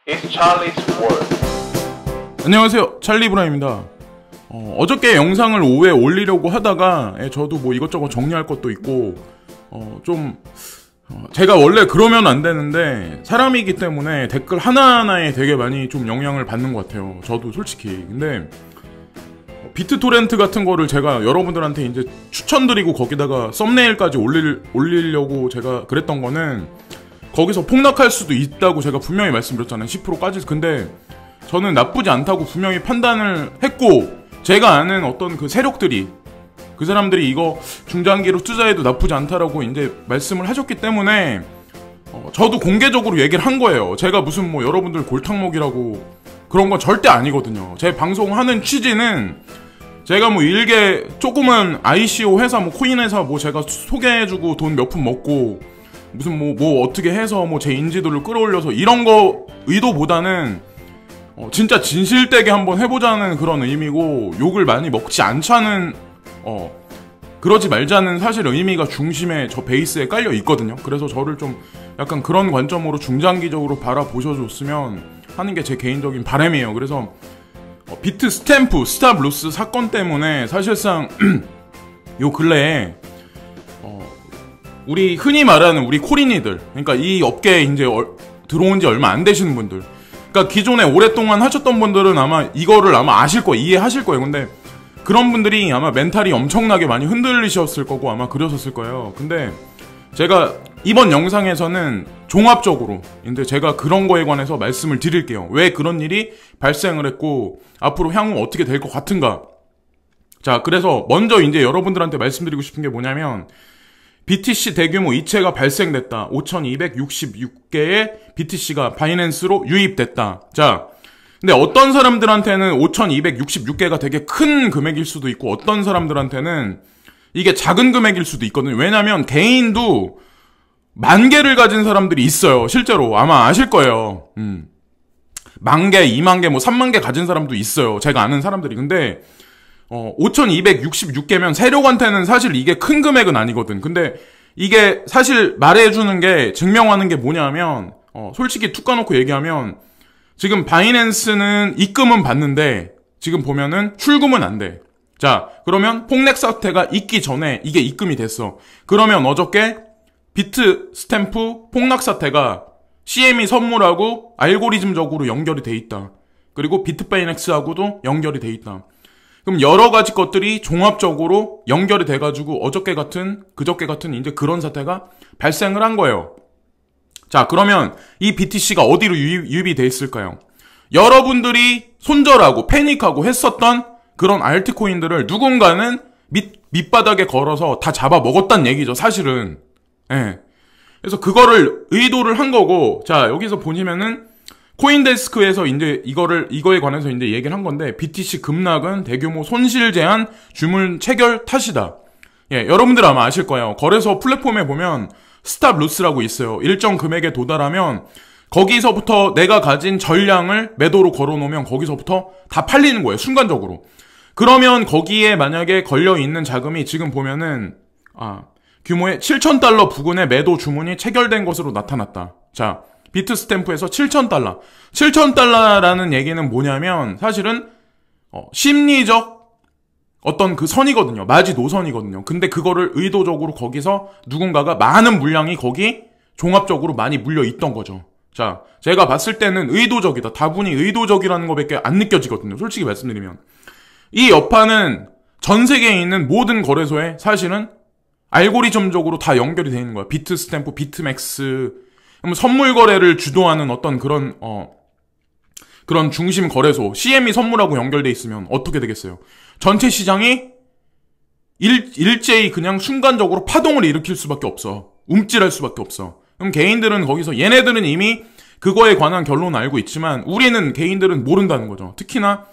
It's Charlie's World. 안녕하세요, 찰리브라입니다. 어저께 영상을 오후에 올리려고 하다가 저도 뭐 이것저것 정리할 것도 있고 제가 원래 그러면 안 되는데 사람이기 때문에 댓글 하나하나에 되게 많이 좀 영향을 받는 것 같아요. 저도 솔직히. 근데 비트토렌트 같은 거를 제가 여러분들한테 이제 추천드리고 거기다가 썸네일까지 올리려고 제가 그랬던 거는 거기서 폭락할 수도 있다고 제가 분명히 말씀드렸잖아요. 10%까지. 근데 저는 나쁘지 않다고 분명히 판단을 했고, 제가 아는 어떤 그 세력들이, 그 사람들이 이거 중장기로 투자해도 나쁘지 않다라고 이제 말씀을 하셨기 때문에 저도 공개적으로 얘기를 한 거예요. 제가 무슨 뭐 여러분들 골탕먹이라고 그런 건 절대 아니거든요. 제 방송하는 취지는 제가 뭐 일개 조그만 ICO 회사, 뭐 코인 회사 뭐 제가 소개해주고 돈 몇 푼 먹고 무슨 뭐 어떻게 해서 뭐 제 인지도를 끌어올려서 이런 거 의도보다는 진짜 진실되게 한번 해보자는 그런 의미고, 욕을 많이 먹지 않자는 그러지 말자는 사실 의미가 중심에 저 베이스에 깔려 있거든요. 그래서 저를 좀 약간 그런 관점으로 중장기적으로 바라보셔줬으면 하는 게 제 개인적인 바람이에요. 그래서 비트 스탬프 스탑 로스 사건 때문에 사실상 요 근래에 우리 흔히 말하는 우리 코린이들, 그러니까 이 업계에 이제 들어온 지 얼마 안 되시는 분들, 그러니까 기존에 오랫동안 하셨던 분들은 아마 이거를 아마 아실 거예요. 이해하실 거예요. 근데 그런 분들이 아마 멘탈이 엄청나게 많이 흔들리셨을 거고 아마 그러셨을 거예요. 근데 제가 이번 영상에서는 종합적으로 이제 제가 그런 거에 관해서 말씀을 드릴게요. 왜 그런 일이 발생을 했고 앞으로 향후 어떻게 될 것 같은가. 자, 그래서 먼저 이제 여러분들한테 말씀드리고 싶은 게 뭐냐면, BTC 대규모 이체가 발생됐다. 5,266개의 BTC가 바이낸스로 유입됐다. 자, 근데 어떤 사람들한테는 5,266개가 되게 큰 금액일 수도 있고 어떤 사람들한테는 이게 작은 금액일 수도 있거든요. 왜냐면 개인도 10,000개를 가진 사람들이 있어요. 실제로 아마 아실 거예요. 10,000개, 20,000개, 뭐 30,000개 가진 사람도 있어요. 제가 아는 사람들이. 근데 5,266개면 세력한테는 사실 이게 큰 금액은 아니거든. 근데 이게 사실 말해주는 게, 증명하는 게 뭐냐면, 솔직히 툭 까놓고 얘기하면, 지금 바이낸스는 입금은 받는데, 지금 보면은 출금은 안 돼. 자, 그러면 폭락 사태가 있기 전에 이게 입금이 됐어. 그러면 어저께 비트 스탬프 폭락 사태가 CME 선물하고 알고리즘적으로 연결이 돼 있다. 그리고 비트바이넥스하고도 연결이 돼 있다. 그럼 여러 가지 것들이 종합적으로 연결이 돼가지고 그저께 같은 이제 그런 사태가 발생을 한 거예요. 자, 그러면 이 BTC가 어디로 유입이 돼 있을까요? 여러분들이 손절하고 패닉하고 했었던 그런 알트코인들을 누군가는 밑바닥에 걸어서 다 잡아먹었단 얘기죠, 사실은. 예. 그래서 그거를 의도를 한 거고, 자, 여기서 보시면은 코인데스크에서 이제 이거에 관해서 이제 얘기를 한 건데, BTC 급락은 대규모 손실 제한 주문 체결 탓이다. 예, 여러분들 아마 아실 거예요. 거래소 플랫폼에 보면 스탑 로스라고 있어요. 일정 금액에 도달하면 거기서부터 내가 가진 전량을 매도로 걸어놓으면 거기서부터 다 팔리는 거예요, 순간적으로. 그러면 거기에 만약에 걸려있는 자금이 지금 보면은 규모의 $7,000 부근의 매도 주문이 체결된 것으로 나타났다. 자, 비트 스탬프에서 $7,000. $7,000라는 얘기는 뭐냐면 사실은 심리적 어떤 그 선이거든요. 마지노선이거든요. 근데 그거를 의도적으로 거기서 누군가가 많은 물량이 거기 종합적으로 많이 물려 있던 거죠. 자, 제가 봤을 때는 의도적이다. 다분히 의도적이라는 것밖에 안 느껴지거든요. 솔직히 말씀드리면. 이 여파는 전 세계에 있는 모든 거래소에 사실은 알고리즘적으로 다 연결이 되어 있는 거야. 비트 스탬프, 비트맥스, 선물 거래를 주도하는 어떤 그런 중심 거래소, CME 선물하고 연결돼 있으면 어떻게 되겠어요? 전체 시장이 일제히 그냥 순간적으로 파동을 일으킬 수밖에 없어. 움찔할 수밖에 없어. 그럼 개인들은 거기서, 얘네들은 이미 그거에 관한 결론을 알고 있지만 우리는, 개인들은 모른다는 거죠. 특히나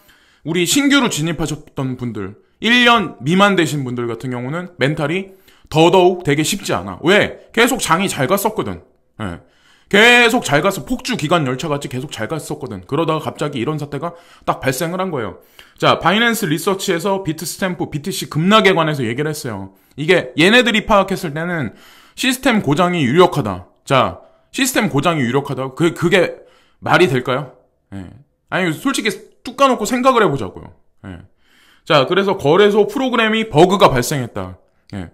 우리 신규로 진입하셨던 분들, 1년 미만 되신 분들 같은 경우는 멘탈이 더더욱 되게 쉽지 않아. 왜? 계속 장이 잘 갔었거든. 예. 계속 잘 갔어. 폭주 기관 열차같이 계속 잘 갔었거든. 그러다가 갑자기 이런 사태가 딱 발생을 한 거예요. 자, 바이낸스 리서치에서 비트 스탬프, BTC 급락에 관해서 얘기를 했어요. 이게 얘네들이 파악했을 때는 시스템 고장이 유력하다. 자, 시스템 고장이 유력하다. 그게 말이 될까요? 예. 아니, 솔직히 뚝 까놓고 생각을 해보자고요. 예. 자, 그래서 거래소 프로그램이 버그가 발생했다. 예.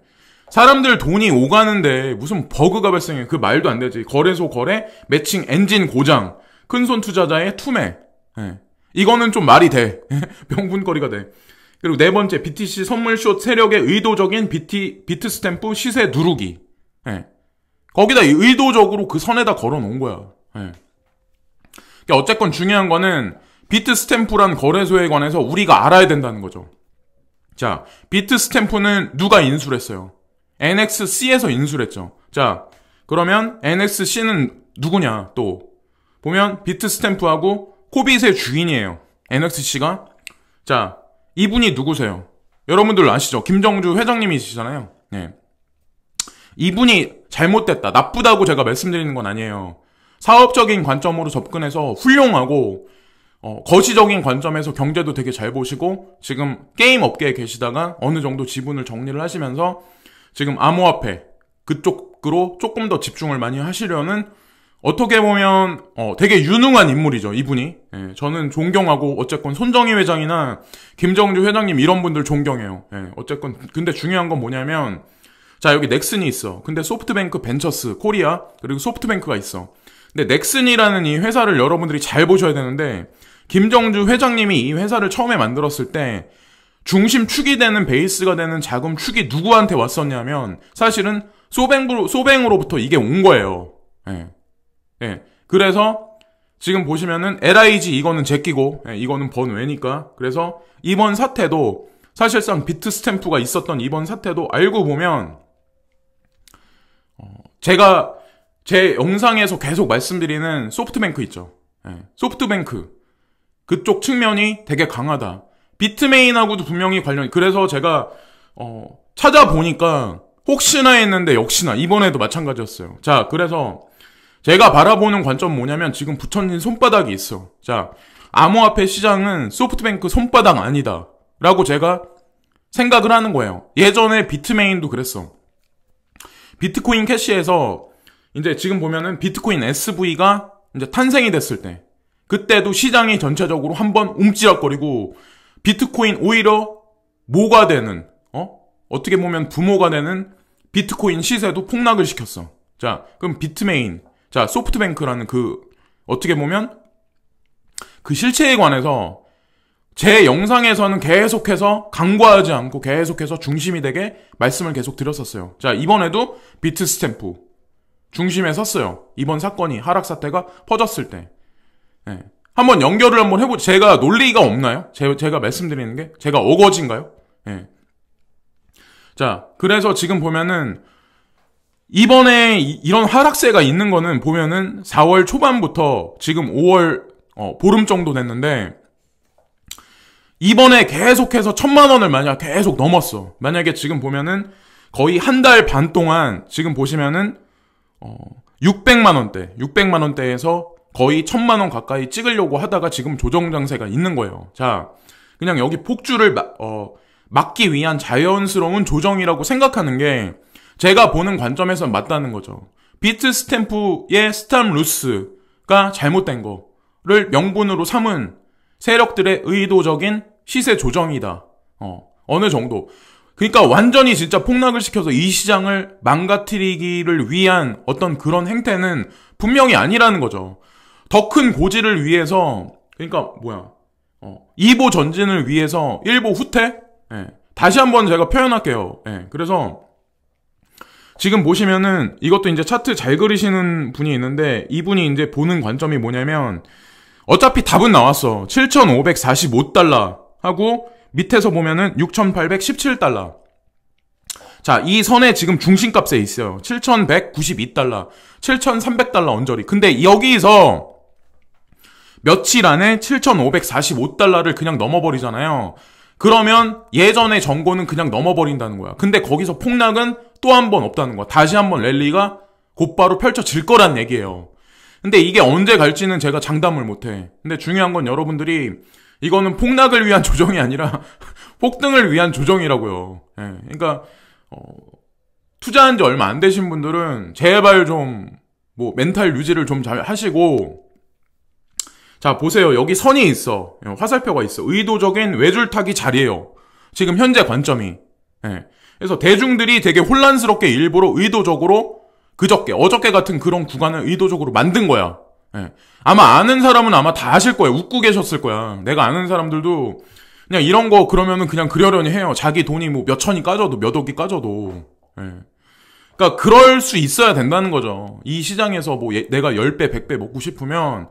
사람들 돈이 오가는데 무슨 버그가 발생해. 그 말도 안 되지. 거래소 거래, 매칭 엔진 고장, 큰손 투자자의 투매. 예. 이거는 좀 말이 돼. 명분거리가 돼. 그리고 네 번째, BTC 선물쇼 세력의 의도적인 비트 스탬프 시세 누르기. 예. 거기다 의도적으로 그 선에다 걸어 놓은 거야. 예. 그러니까 어쨌건 중요한 거는 비트 스탬프란 거래소에 관해서 우리가 알아야 된다는 거죠. 자, 비트 스탬프는 누가 인수를 했어요? NXC에서 인수를 했죠. 자, 그러면 NXC는 누구냐, 또. 보면 비트 스탬프하고 코빗의 주인이에요. NXC가. 자, 이분이 누구세요? 여러분들 아시죠? 김정주 회장님이시잖아요. 네. 이분이 잘못됐다, 나쁘다고 제가 말씀드리는 건 아니에요. 사업적인 관점으로 접근해서 훌륭하고 거시적인 관점에서 경제도 되게 잘 보시고 지금 게임 업계에 계시다가 어느 정도 지분을 정리를 하시면서 지금 암호화폐 그쪽으로 조금 더 집중을 많이 하시려는 어떻게 보면 되게 유능한 인물이죠, 이분이. 예, 저는 존경하고 어쨌건 손정희 회장이나 김정주 회장님 이런 분들 존경해요. 예, 어쨌건 근데 중요한 건 뭐냐면 자, 여기 넥슨이 있어. 근데 소프트뱅크 벤처스 코리아 그리고 소프트뱅크가 있어. 근데 넥슨이라는 이 회사를 여러분들이 잘 보셔야 되는데 김정주 회장님이 이 회사를 처음에 만들었을 때 중심 축이 되는 베이스가 되는 자금 축이 누구한테 왔었냐면 사실은 소뱅으로부터 이게 온 거예요. 예. 예. 그래서 지금 보시면은 LIG 이거는 제끼고 예, 이거는 번외니까 그래서 이번 사태도 사실상 비트 스탬프가 있었던 이번 사태도 알고 보면 제가 제 영상에서 계속 말씀드리는 소프트뱅크 있죠. 예, 소프트뱅크 그쪽 측면이 되게 강하다. 비트메인하고도 분명히 관련이. 그래서 제가 찾아보니까 혹시나 했는데 역시나 이번에도 마찬가지였어요. 자, 그래서 제가 바라보는 관점 뭐냐면 지금 붙여진 손바닥이 있어. 자, 암호화폐 시장은 소프트뱅크 손바닥 아니다 라고 제가 생각을 하는 거예요. 예전에 비트메인도 그랬어. 비트코인 캐시에서 이제 지금 보면은 비트코인 SV가 이제 탄생이 됐을 때 그때도 시장이 전체적으로 한번 움찔락거리고 비트코인 오히려 모가 되는 어떻게 보면 부모가 되는 비트코인 시세도 폭락을 시켰어. 자, 그럼 비트메인, 자, 소프트뱅크라는 그 어떻게 보면 그 실체에 관해서 제 영상에서는 계속해서 간과하지 않고 계속해서 중심이 되게 말씀을 계속 드렸었어요. 자, 이번에도 비트 스탬프 중심에 섰어요. 이번 사건이 하락 사태가 퍼졌을 때. 네. 한번 연결을 한번 해보죠. 제가 논리가 없나요? 제가 말씀드리는 게? 제가 어거지인가요? 네. 자, 그래서 지금 보면은 이번에 이런 하락세가 있는 거는 보면은 4월 초반부터 지금 5월 보름 정도 됐는데 이번에 계속해서 1,000만 원을 만약 계속 넘었어. 만약에 지금 보면은 거의 한 달 반 동안 지금 보시면은 600만 원대에서 거의 1,000만 원 가까이 찍으려고 하다가 지금 조정 장세가 있는 거예요. 자, 그냥 여기 폭주를 막기 위한 자연스러운 조정이라고 생각하는 게 제가 보는 관점에서 맞다는 거죠. 비트 스탬프의 스탬 루스가 잘못된 거를 명분으로 삼은 세력들의 의도적인 시세 조정이다. 어느 정도. 그러니까 완전히 진짜 폭락을 시켜서 이 시장을 망가뜨리기를 위한 어떤 그런 행태는 분명히 아니라는 거죠. 더 큰 고지를 위해서, 그러니까 뭐야, 2보 전진을 위해서 1보 후퇴? 예. 다시 한번 제가 표현할게요. 예. 그래서 지금 보시면은 이것도 이제 차트 잘 그리시는 분이 있는데 이분이 이제 보는 관점이 뭐냐면 어차피 답은 나왔어. 7,545달러 하고 밑에서 보면은 6,817달러. 자, 이 선에 지금 중심값에 있어요. 7,192달러, 7,300달러 언저리. 근데 여기서 며칠 안에 7,545달러를 그냥 넘어버리잖아요. 그러면 예전의 정고는 그냥 넘어버린다는 거야. 근데 거기서 폭락은 또 한 번 없다는 거야. 다시 한 번 랠리가 곧바로 펼쳐질 거란 얘기예요. 근데 이게 언제 갈지는 제가 장담을 못해. 근데 중요한 건 여러분들이 이거는 폭락을 위한 조정이 아니라 폭등을 위한 조정이라고요. 예, 그러니까 투자한 지 얼마 안 되신 분들은 제발 좀 멘탈 유지를 좀 잘 하시고 자, 보세요. 여기 선이 있어. 화살표가 있어. 의도적인 외줄타기 자리예요. 지금 현재 관점이. 예. 그래서 대중들이 되게 혼란스럽게 일부러 의도적으로 어저께 같은 그런 구간을 의도적으로 만든 거야. 예. 아마 아는 사람은 아마 다 아실 거예요. 웃고 계셨을 거야. 내가 아는 사람들도 그냥 이런 거 그러면은 그냥 그러려니 해요. 자기 돈이 뭐 몇 천이 까져도 몇 억이 까져도. 예. 그러니까 그럴 수 있어야 된다는 거죠. 이 시장에서 뭐 내가 10배, 100배 먹고 싶으면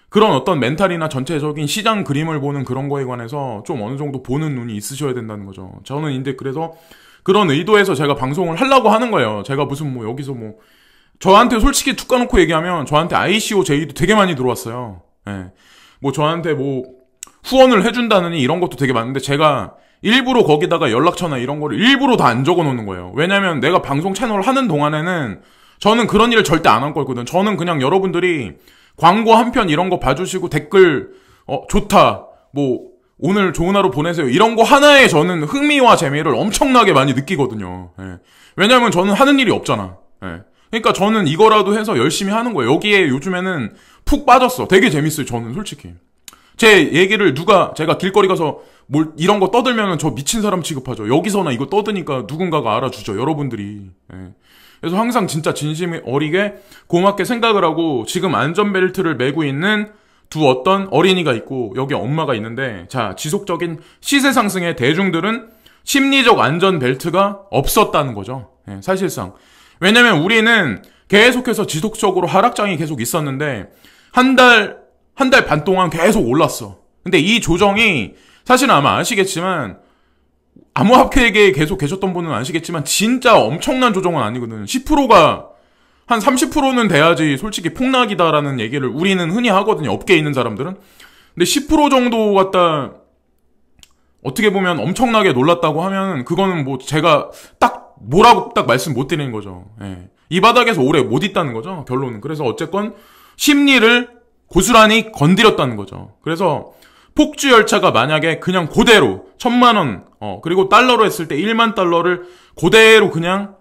그런 어떤 멘탈이나 전체적인 시장 그림을 보는 그런 거에 관해서 좀 어느 정도 보는 눈이 있으셔야 된다는 거죠. 저는 이제 그래서 그런 의도에서 제가 방송을 하려고 하는 거예요. 제가 무슨 뭐 여기서 뭐 저한테 솔직히 툭 까놓고 얘기하면 저한테 ICO 제의도 되게 많이 들어왔어요. 예. 뭐 저한테 뭐 후원을 해준다느니 이런 것도 되게 많은데 제가 일부러 거기다가 연락처나 이런 거를 일부러 다 안 적어 놓는 거예요. 왜냐면 내가 방송 채널을 하는 동안에는 저는 그런 일을 절대 안 할 거거든. 저는 그냥 여러분들이 광고 한 편 이런 거 봐주시고 댓글 좋다 뭐 오늘 좋은 하루 보내세요 이런 거 하나에 저는 흥미와 재미를 엄청나게 많이 느끼거든요. 예. 왜냐면 저는 하는 일이 없잖아. 예. 그러니까 저는 이거라도 해서 열심히 하는 거예요. 여기에 요즘에는 푹 빠졌어. 되게 재밌어요. 저는 솔직히 제 얘기를 제가 길거리 가서 이런 거 떠들면은 저 미친 사람 취급하죠. 여기서나 이거 떠드니까 누군가가 알아주죠. 여러분들이. 예. 그래서 항상 진짜 진심이 어리게 고맙게 생각을 하고 지금 안전벨트를 메고 있는 두 어떤 어린이가 있고 여기 엄마가 있는데 자, 지속적인 시세 상승에 대중들은 심리적 안전벨트가 없었다는 거죠. 예, 사실상. 왜냐면 우리는 계속해서 지속적으로 하락장이 계속 있었는데 한 달 반 동안 계속 올랐어. 근데 이 조정이 사실은 아마 아시겠지만 암호화폐계에 계속 계셨던 분은 아시겠지만 진짜 엄청난 조정은 아니거든. 10%가 한 30%는 돼야지 솔직히 폭락이다라는 얘기를 우리는 흔히 하거든요. 업계에 있는 사람들은. 근데 10% 정도 갖다 어떻게 보면 엄청나게 놀랐다고 하면 그거는 뭐 제가 뭐라고 말씀 못 드리는 거죠. 예. 이 바닥에서 오래 못 있다는 거죠. 결론은. 그래서 어쨌건 심리를 고스란히 건드렸다는 거죠. 그래서 폭주 열차가 만약에 그냥 그대로 1,000만 원, 그리고 달러로 했을 때 1만 달러를 그대로 그냥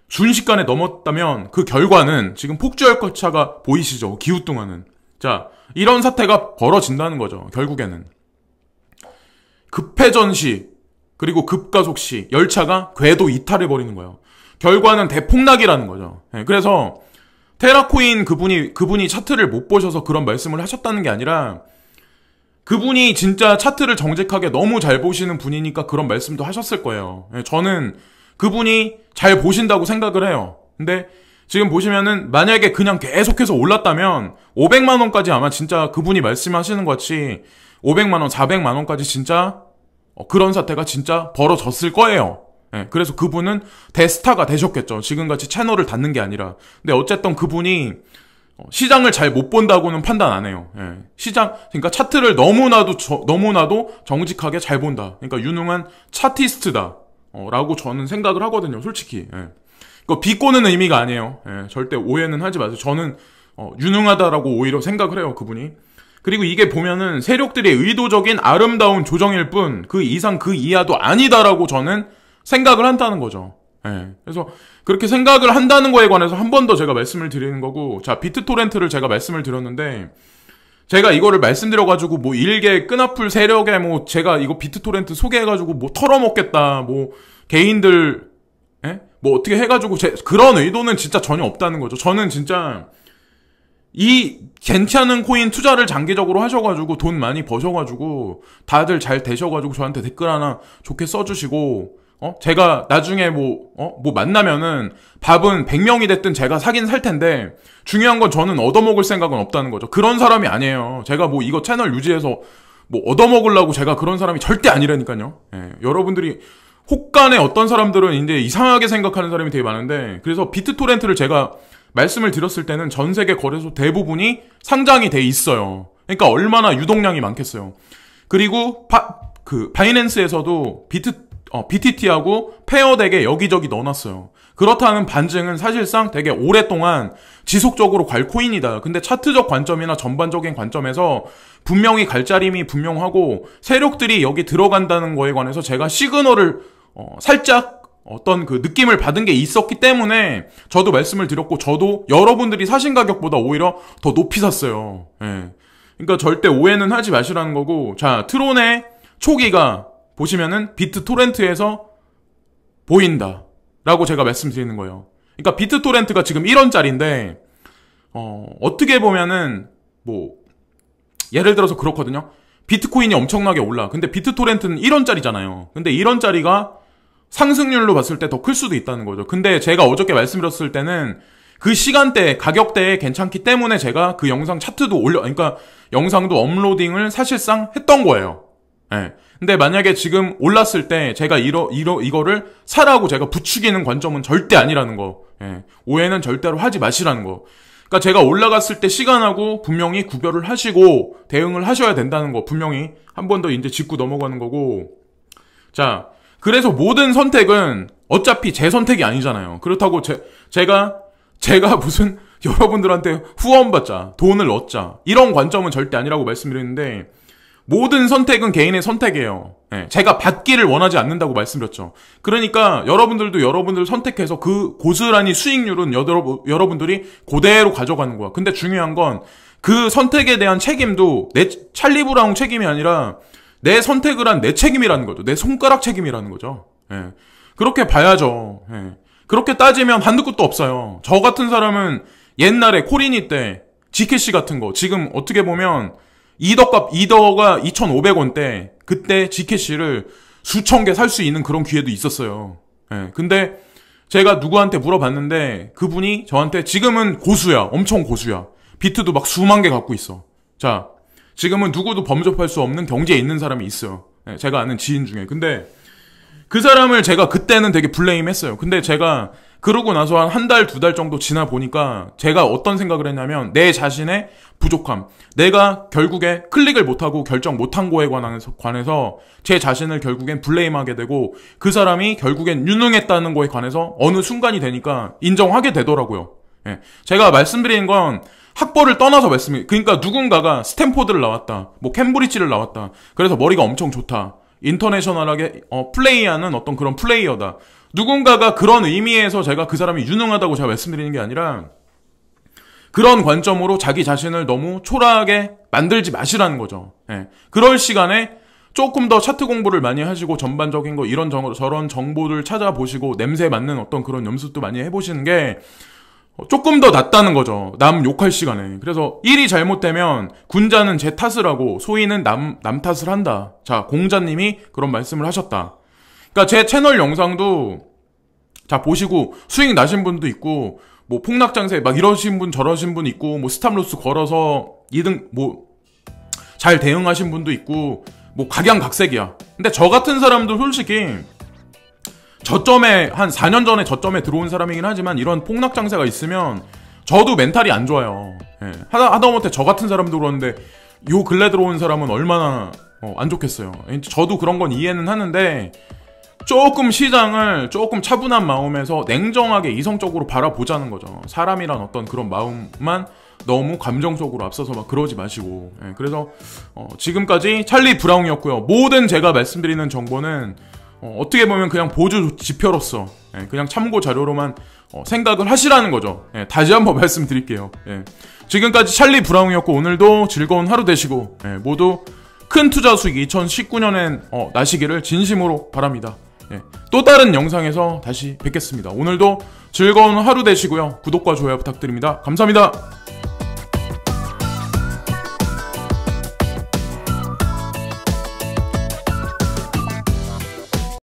순식간에 넘었다면 그 결과는 지금 폭주 열차가 보이시죠? 기우뚱하는. 자, 이런 사태가 벌어진다는 거죠. 결국에는. 급회전 시, 그리고 급가속 시, 열차가 궤도 이탈해버리는 거예요. 결과는 대폭락이라는 거죠. 네, 그래서 테라코인 그분이 차트를 못 보셔서 그런 말씀을 하셨다는 게 아니라 그분이 진짜 차트를 정직하게 너무 잘 보시는 분이니까 그런 말씀도 하셨을 거예요. 저는 그분이 잘 보신다고 생각을 해요. 근데 지금 보시면은 만약에 그냥 계속해서 올랐다면 500만 원까지 아마 진짜 그분이 말씀하시는 것 같이 500만 원, 400만 원까지 진짜 그런 사태가 진짜 벌어졌을 거예요. 그래서 그분은 대스타가 되셨겠죠. 지금같이 채널을 닫는 게 아니라. 근데 어쨌든 그분이 시장을 잘 못 본다고는 판단 안 해요. 그러니까 차트를 너무나도 정직하게 잘 본다. 그러니까 유능한 차티스트다. 라고 저는 생각을 하거든요. 솔직히. 이거 비꼬는 의미가 아니에요. 절대 오해는 하지 마세요. 저는 유능하다라고 오히려 생각을 해요. 그분이. 그리고 이게 보면은 세력들의 의도적인 아름다운 조정일 뿐 그 이상 그 이하도 아니다라고 저는 생각을 한다는 거죠. 그래서 그렇게 생각을 한다는 거에 관해서 한 번 더 제가 말씀을 드리는 거고, 자, 비트토렌트를 제가 말씀을 드렸는데, 제가 이거를 말씀드려가지고, 뭐, 일개 끈아풀 세력에 뭐, 제가 이거 비트토렌트 소개해가지고, 뭐, 털어먹겠다, 뭐, 개인들, 뭐, 어떻게 해가지고, 그런 의도는 진짜 전혀 없다는 거죠. 저는 진짜, 이 괜찮은 코인 투자를 장기적으로 하셔가지고, 돈 많이 버셔가지고, 다들 잘 되셔가지고, 저한테 댓글 하나 좋게 써주시고, 제가 나중에 뭐 만나면은 밥은 100명이 됐든 제가 사긴 살 텐데 중요한 건 저는 얻어먹을 생각은 없다는 거죠. 그런 사람이 아니에요. 제가 뭐 이거 채널 유지해서 뭐 얻어먹으려고 제가 그런 사람이 절대 아니라니까요. 여러분들이 혹간에 어떤 사람들은 이제 이상하게 생각하는 사람이 되게 많은데 그래서 비트토렌트를 제가 말씀을 드렸을 때는 전 세계 거래소 대부분이 상장이 돼 있어요. 그러니까 얼마나 유동량이 많겠어요. 그리고 바이낸스에서도 BTT하고 페어덱에 여기저기 넣어놨어요. 그렇다는 반증은 사실상 되게 오랫동안 지속적으로 갈 코인이다. 근데 차트적 관점이나 전반적인 관점에서 분명히 갈 자림이 분명하고 세력들이 여기 들어간다는 거에 관해서 제가 시그널을 살짝 어떤 그 느낌을 받은 게 있었기 때문에 저도 말씀을 드렸고 저도 여러분들이 사신 가격보다 오히려 더 높이 샀어요. 그러니까 절대 오해는 하지 마시라는 거고, 자, 트론의 초기가 보시면은 비트토렌트에서 보인다 라고 제가 말씀드리는 거예요. 그러니까 비트토렌트가 지금 1원짜리인데 어떻게 보면은 뭐 예를 들어서 그렇거든요. 비트코인이 엄청나게 올라. 근데 비트토렌트는 1원짜리잖아요. 근데 1원짜리가 상승률로 봤을 때 더 클 수도 있다는 거죠. 근데 제가 어저께 말씀드렸을 때는 그 시간대, 가격대에 괜찮기 때문에 제가 그 영상 차트도 그러니까 영상도 업로딩을 사실상 했던 거예요. 예. 근데 만약에 지금 올랐을 때 제가 이거를 사라고 제가 부추기는 관점은 절대 아니라는 거. 예. 오해는 절대로 하지 마시라는 거. 그러니까 제가 올라갔을 때 시간하고 분명히 구별을 하시고 대응을 하셔야 된다는 거. 분명히 한 번 더 이제 짚고 넘어가는 거고. 자, 그래서 모든 선택은 어차피 제 선택이 아니잖아요. 그렇다고 제가 무슨 여러분들한테 후원받자, 돈을 얻자 이런 관점은 절대 아니라고 말씀드렸는데 모든 선택은 개인의 선택이에요. 네, 제가 받기를 원하지 않는다고 말씀드렸죠. 그러니까 여러분들도 여러분들 선택해서 그 고스란히 수익률은 여러분들이 그대로 가져가는 거야. 근데 중요한 건 그 선택에 대한 책임도 내 찰리 브라운 책임이 아니라 내 선택을 한 내 책임이라는 거죠. 내 손가락 책임이라는 거죠. 예. 그렇게 봐야죠. 예. 그렇게 따지면 한두 끝도 없어요. 저 같은 사람은 옛날에 코리니 때 지캐시 같은 거 지금 어떻게 보면 이더가 2,500원대 그때 지캐시를 수천 개 살 수 있는 그런 기회도 있었어요. 예. 근데 제가 누구한테 물어봤는데 그분이 저한테 지금은 고수야. 엄청 고수야. 비트도 막 수만 개 갖고 있어. 자, 지금은 누구도 범접할 수 없는 경지에 있는 사람이 있어요. 예. 제가 아는 지인 중에. 근데 그 사람을 제가 그때는 되게 블레임했어요. 근데 제가 그러고 나서 한 달, 2달 정도 지나 보니까 제가 어떤 생각을 했냐면 내 자신의 부족함. 내가 결국에 클릭을 못하고 결정 못한 거에 관해서 제 자신을 결국엔 블레임하게 되고 그 사람이 결국엔 유능했다는 거에 관해서 어느 순간이 되니까 인정하게 되더라고요. 예. 제가 말씀드리는 건 학벌을 떠나서 그러니까 누군가가 스탠포드를 나왔다. 뭐 캠브리지를 나왔다. 그래서 머리가 엄청 좋다. 인터내셔널하게 플레이하는 어떤 그런 플레이어다. 누군가가 그런 의미에서 제가 그 사람이 유능하다고 제가 말씀드리는 게 아니라 그런 관점으로 자기 자신을 너무 초라하게 만들지 마시라는 거죠. 예. 그럴 시간에 조금 더 차트 공부를 많이 하시고 전반적인 거 이런 저런 정보를 찾아보시고 냄새 맡는 어떤 그런 연습도 많이 해보시는 게 조금 더 낫다는 거죠. 남 욕할 시간에. 그래서 일이 잘못되면 군자는 제 탓을 하고 소인은 남 탓을 한다. 자, 공자님이 그런 말씀을 하셨다. 그러니까 제 채널 영상도 자 보시고 수익 나신 분도 있고 뭐 폭락장세 막 이러신 분 저러신 분 있고 뭐 스탑로스 걸어서 2등 뭐 잘 대응하신 분도 있고 뭐 각양각색이야. 근데 저 같은 사람도 솔직히 저점에 한 4년 전에 저점에 들어온 사람이긴 하지만 이런 폭락장세가 있으면 저도 멘탈이 안 좋아요. 예. 하다못해 저 같은 사람도 그러는데 요 근래 들어온 사람은 얼마나 안 좋겠어요. 저도 그런 건 이해는 하는데 조금 시장을 조금 차분한 마음에서 냉정하게 이성적으로 바라보자는 거죠. 사람이란 어떤 그런 마음만 너무 감정적으로 앞서서 막 그러지 마시고. 예. 그래서 지금까지 찰리 브라운이었고요. 모든 제가 말씀드리는 정보는 어떻게 보면 그냥 보조 지표로서 그냥 참고 자료로만 생각을 하시라는 거죠. 예, 다시 한번 말씀드릴게요. 예, 지금까지 찰리 브라운이었고 오늘도 즐거운 하루 되시고 모두 큰 투자 수익 2019년엔 나시기를 진심으로 바랍니다. 예, 또 다른 영상에서 다시 뵙겠습니다. 오늘도 즐거운 하루 되시고요. 구독과 좋아요 부탁드립니다. 감사합니다.